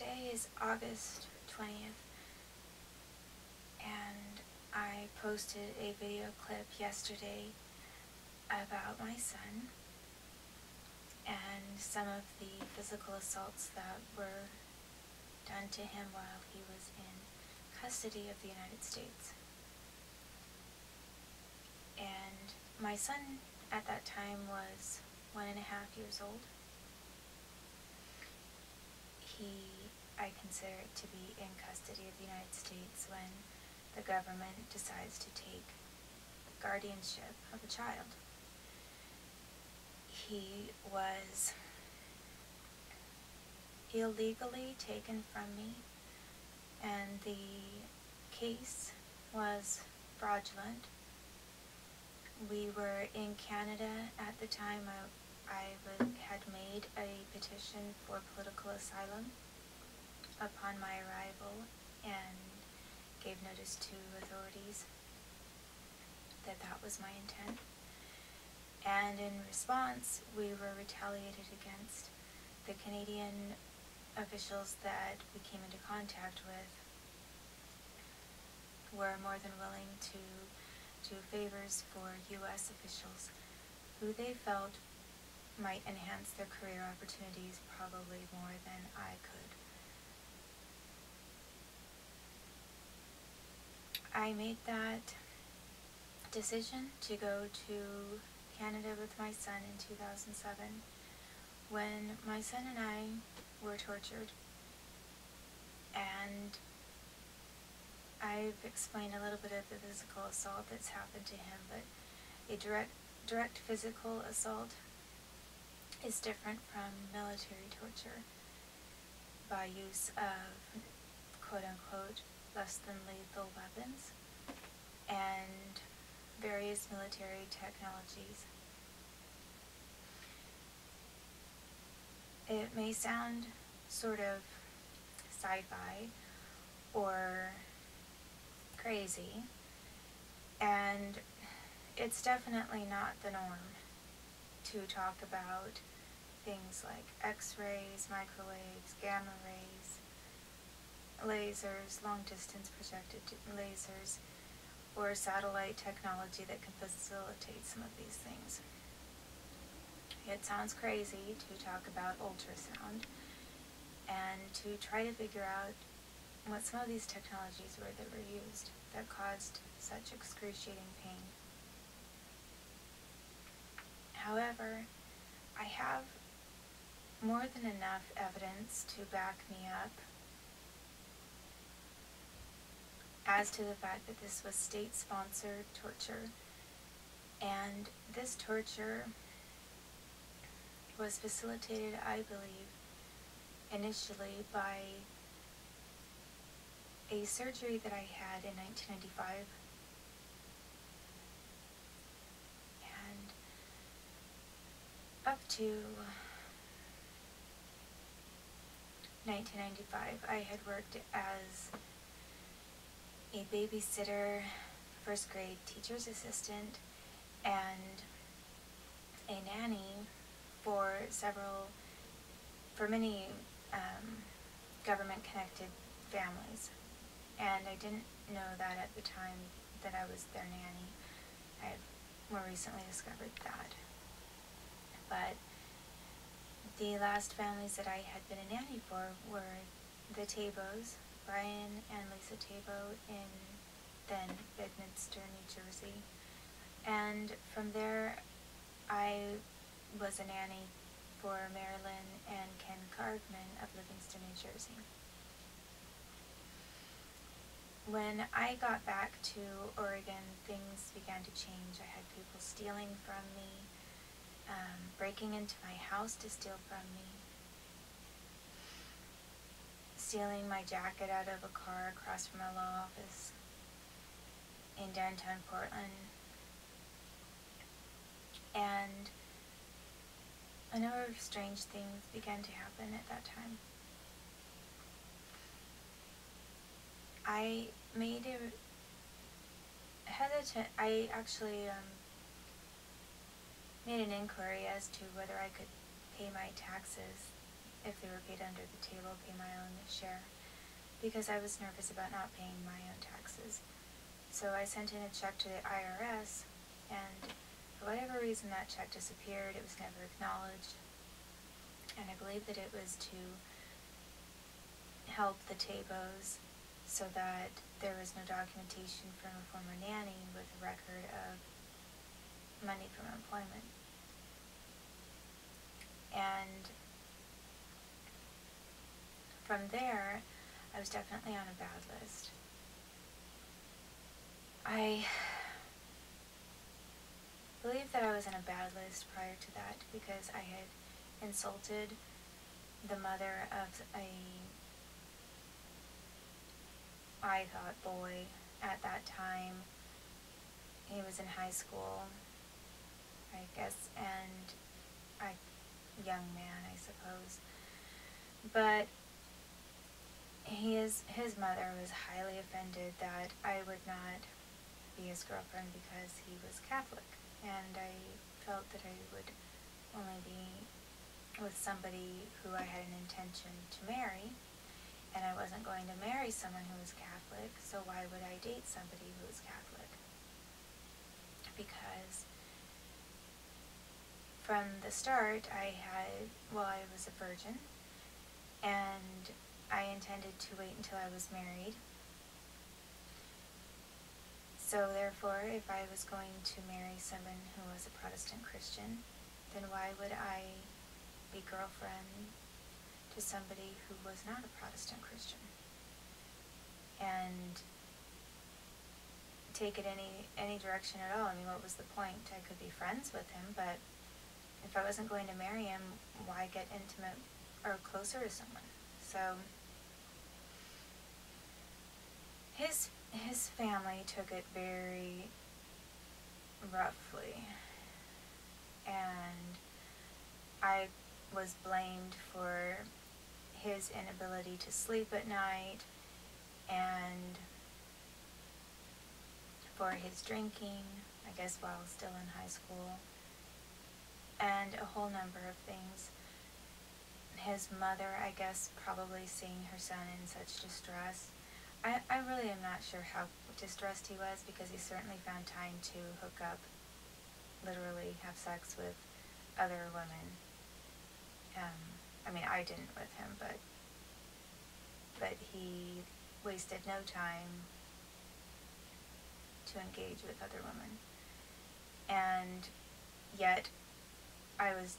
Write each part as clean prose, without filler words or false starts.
Today is August 20th, and I posted a video clip yesterday about my son and some of the physical assaults that were done to him while he was in custody of the United States. And my son at that time was 1.5 years old. I consider it to be in custody of the United States when the government decides to take guardianship of a child. He was illegally taken from me, and the case was fraudulent. We were in Canada at the time. I had made a petition for political asylum upon my arrival and gave notice to authorities that that was my intent. And in response, we were retaliated against. The Canadian officials that we came into contact with were more than willing to do favors for U.S. officials who they felt might enhance their career opportunities probably more than I could. I made that decision to go to Canada with my son in 2007 when my son and I were tortured. And I've explained a little bit of the physical assault that's happened to him, but a direct physical assault is different from military torture by use of quote-unquote less than lethal weapons and various military technologies. It may sound sort of sci-fi or crazy, and it's definitely not the norm to talk about things like X-rays, microwaves, gamma rays, lasers, long-distance projected lasers, or satellite technology that can facilitate some of these things. It sounds crazy to talk about ultrasound and to try to figure out what some of these technologies were that were used that caused such excruciating pain. However, I have more than enough evidence to back me up as to the fact that this was state-sponsored torture, and this torture was facilitated, I believe, initially by a surgery that I had in 1995. And up to 1995, I had worked as a babysitter, first grade teacher's assistant, and a nanny for many government-connected families. And I didn't know that at the time that I was their nanny. I've more recently discovered that. But the last families that I had been a nanny for were the Tabos, Brian and Lisa Tabo in then Bedminster, New Jersey. And from there, I was a nanny for Marilyn and Ken Cargman of Livingston, New Jersey. When I got back to Oregon, things began to change. I had people stealing from me, breaking into my house to steal from me, stealing my jacket out of a car across from my law office in downtown Portland, and a number of strange things began to happen at that time. I made I actually made an inquiry as to whether I could pay my taxes if they were never paid under the table, pay my own share, because I was nervous about not paying my own taxes. So I sent in a check to the IRS, and for whatever reason that check disappeared. It was never acknowledged, and I believe that it was to help the Tabos so that there was no documentation from a former nanny with a record of money from employment. And from there, I was definitely on a bad list. I believe that I was on a bad list prior to that because I had insulted the mother of a, I thought, boy at that time. He was in high school, I guess, and a young man, I suppose. But his mother was highly offended that I would not be his girlfriend because he was Catholic, and I felt that I would only be with somebody who I had an intention to marry, and I wasn't going to marry someone who was Catholic, so why would I date somebody who was Catholic? Because from the start I was a virgin, and I intended to wait until I was married. So therefore, if I was going to marry someone who was a Protestant Christian, then why would I be girlfriend to somebody who was not a Protestant Christian? And take it any direction at all. I mean, what was the point? I could be friends with him, but if I wasn't going to marry him, why get intimate or closer to someone? So his family took it very roughly, and I was blamed for his inability to sleep at night, and for his drinking, I guess while still in high school, and a whole number of things. His mother, I guess, probably seeing her son in such distress. I really am not sure how distressed he was, because he certainly found time to hook up, literally have sex with other women. I mean, I didn't with him, but he wasted no time to engage with other women. And yet, I was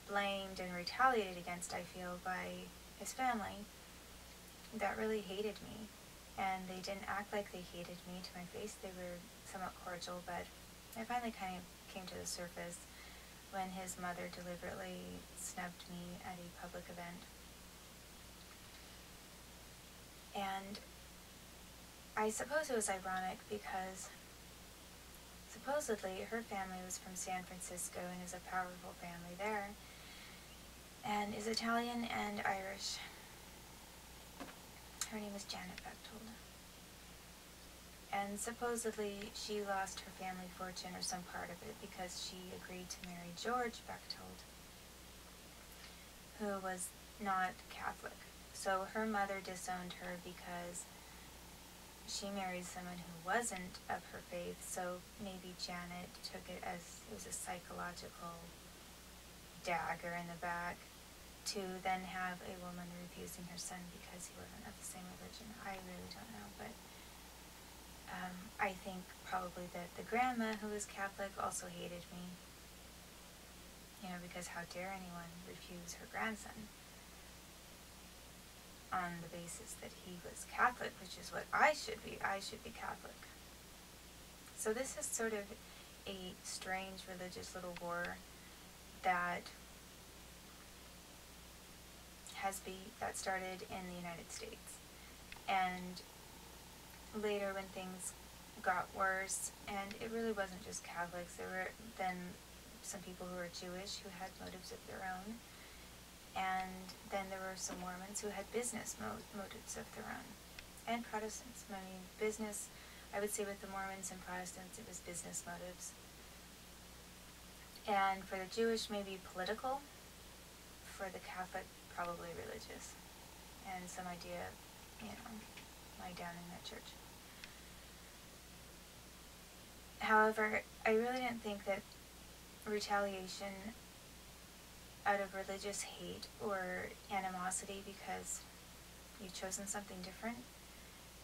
blamed and retaliated against, I feel, by his family that really hated me. And they didn't act like they hated me to my face. They were somewhat cordial, but I finally kind of came to the surface when his mother deliberately snubbed me at a public event. And I suppose it was ironic because supposedly her family was from San Francisco and is a powerful family there, and is Italian and Irish. Her name is Janet Bechtold. And supposedly she lost her family fortune or some part of it because she agreed to marry George Bechtold, who was not Catholic. So her mother disowned her because she married someone who wasn't of her faith, so maybe Janet took it as it was a psychological dagger in the back to then have a woman refusing her son because he wasn't of the same religion. I really don't know, but I think probably that the grandma, who was Catholic, also hated me, because how dare anyone refuse her grandson on the basis that he was Catholic, which is what I should be. I should be Catholic. So this is sort of a strange religious little war that that started in the United States. And later, when things got worse, and it really wasn't just Catholics, there were then some people who were Jewish who had motives of their own, and then there were some Mormons who had business motives of their own, and Protestants. I mean, business, I would say with the Mormons and Protestants, it was business motives. And for the Jewish, maybe political. For the Catholic, probably religious, and some idea, lie down in that church. However, I really didn't think that retaliation out of religious hate or animosity because you've chosen something different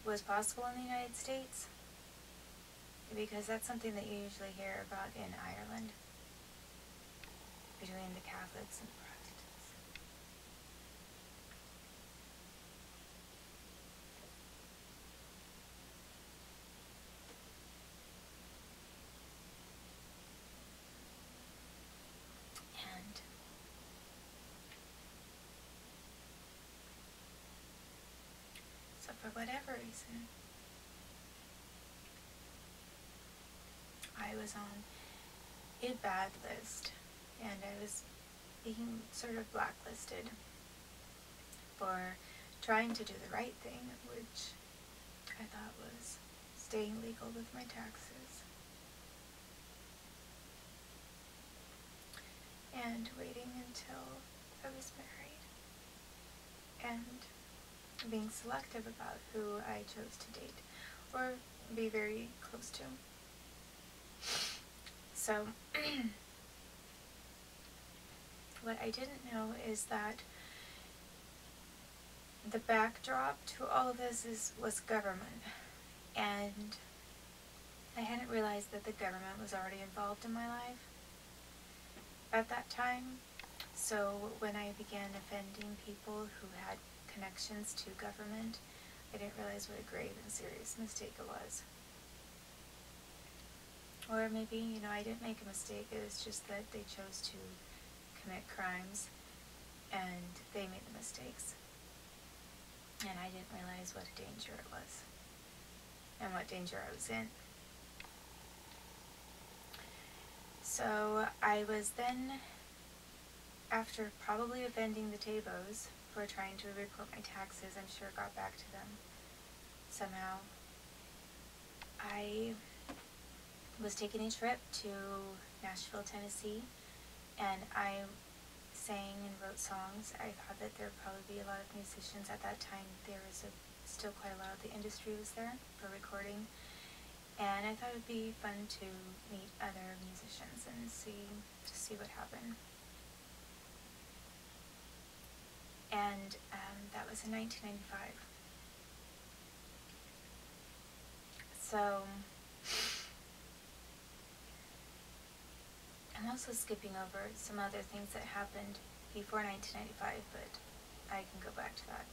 was possible in the United States, because that's something that you usually hear about in Ireland between the Catholics and the Protestants. And so for whatever reason, I was on a bad list, and I was being sort of blacklisted for trying to do the right thing, which I thought was staying legal with my taxes and waiting until I was married and being selective about who I chose to date or be very close to. So what I didn't know is that the backdrop to all of this was government, and I hadn't realized that the government was already involved in my life at that time. So when I began offending people who had connections to government, I didn't realize what a grave and serious mistake it was. Or maybe, I didn't make a mistake, it was just that they chose to commit crimes and they made the mistakes. And I didn't realize what a danger it was and what danger I was in. So I was then, after probably offending the Tabos for trying to report my taxes, I'm sure got back to them somehow, I was taking a trip to Nashville, Tennessee, and I sang and wrote songs. I thought that there would probably be a lot of musicians at that time. There was still quite a lot of the industry was there for recording, and I thought it would be fun to meet other musicians and see what happened. And that was in 1995. So I'm also skipping over some other things that happened before 1995, but I can go back to that.